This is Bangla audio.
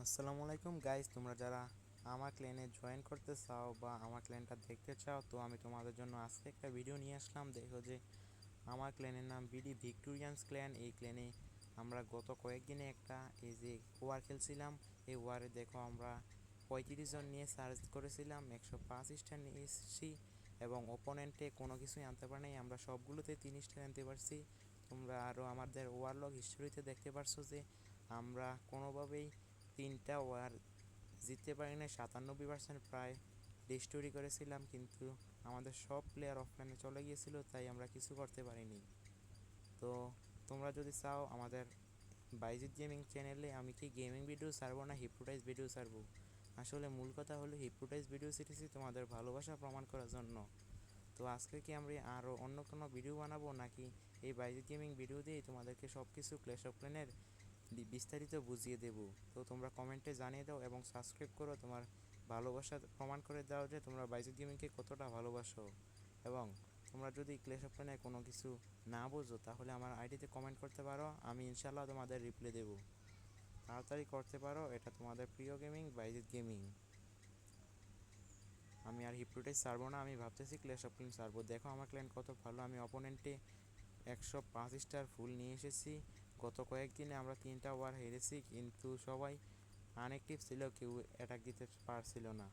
আসসালামু আলাইকুম গাইস, তোমরা যারা আমার ক্ল্যানে জয়েন করতে চাও বা আমার ক্ল্যানটা দেখতে চাও, তো আমি তোমাদের জন্য আজকে একটা ভিডিও নিয়ে আসলাম। দেখো যে আমার ক্ল্যানের নাম বিডি ভিক্টোরিয়ান্স ক্ল্যান। এই ক্ল্যানে আমরা গত কয়েকদিনে একটা এই যে ওয়ার খেলছিলাম। এই ওয়ারে দেখো আমরা 35 জন নিয়ে সার্চ করেছিলাম, 105 স্টার নিয়ে এসেছি এবং ওপোনেন্টে কোনো কিছুই আনতে পারে নাই, আমরা সবগুলোতে 3 স্টার আনতে পারছি। তোমরা আরও আমাদের ওয়ারলগ হিস্টোরিতে দেখতে পারছো যে আমরা কোনোভাবেই 3টা ওয়ার জিততে পারি না। 97% প্রায় ডিস্টোরি করেছিলাম, কিন্তু আমাদের সব প্লেয়ার অফলাইনে চলে গিয়েছিল, তাই আমরা কিছু করতে পারিনি। তো তোমরা যদি চাও আমাদের বাইজিৎ গেমিং চ্যানেলে আমি কি গেমিং ভিডিও ছাড়বো না হিপনোটাইজ ভিডিও ছাড়বো, আসলে মূল কথা হলো হিপনোটাইজ ভিডিও ছেড়েছি তোমাদের ভালোবাসা প্রমাণ করার জন্য। তো আজকে কি আমরা আরও অন্য কোনো ভিডিও বানাবো, নাকি এই বাইজিৎ গেমিং ভিডিও দিয়েই তোমাদেরকে সব কিছু ক্ল্যাশ অফ ক্ল্যানের বিস্তারিত বুঝিয়ে দেব? তো তোমরা কমেন্টে জানিয়ে দাও এবং সাবস্ক্রাইব করো, তোমার ভালোবাসা প্রমাণ করে দাও যে তোমরা বাইজিৎ গেমিংকে কতটা ভালোবাসো। এবং তোমরা যদি ক্ল্যাশ অফ ক্ল্যানে কোনো কিছু না বোঝো তাহলে আমার আইডিতে কমেন্ট করতে পারো, আমি ইনশাল্লাহ তোমাদের রিপ্লাই দেবো। তাড়াতাড়ি করতে পারো, এটা তোমাদের প্রিয় গেমিং বাইজিৎ গেমিং। আমি আর হিপ্রোটাইজ ছাড়বো না, আমি ভাবতেছি ক্ল্যাশ অফ ক্ল্যান ছাড়বো। দেখো আমার ক্ল্যান কত ভালো, আমি অপোনেন্টে 105 স্টার ফুল নিয়ে এসেছি। গত কয়েকদিনে আমরা 3টা ওয়ার হেরেছি, কিন্তু সবাই আনএক্টিভ ছিল, কেউ অ্যাটাক দিতে পারছিল না।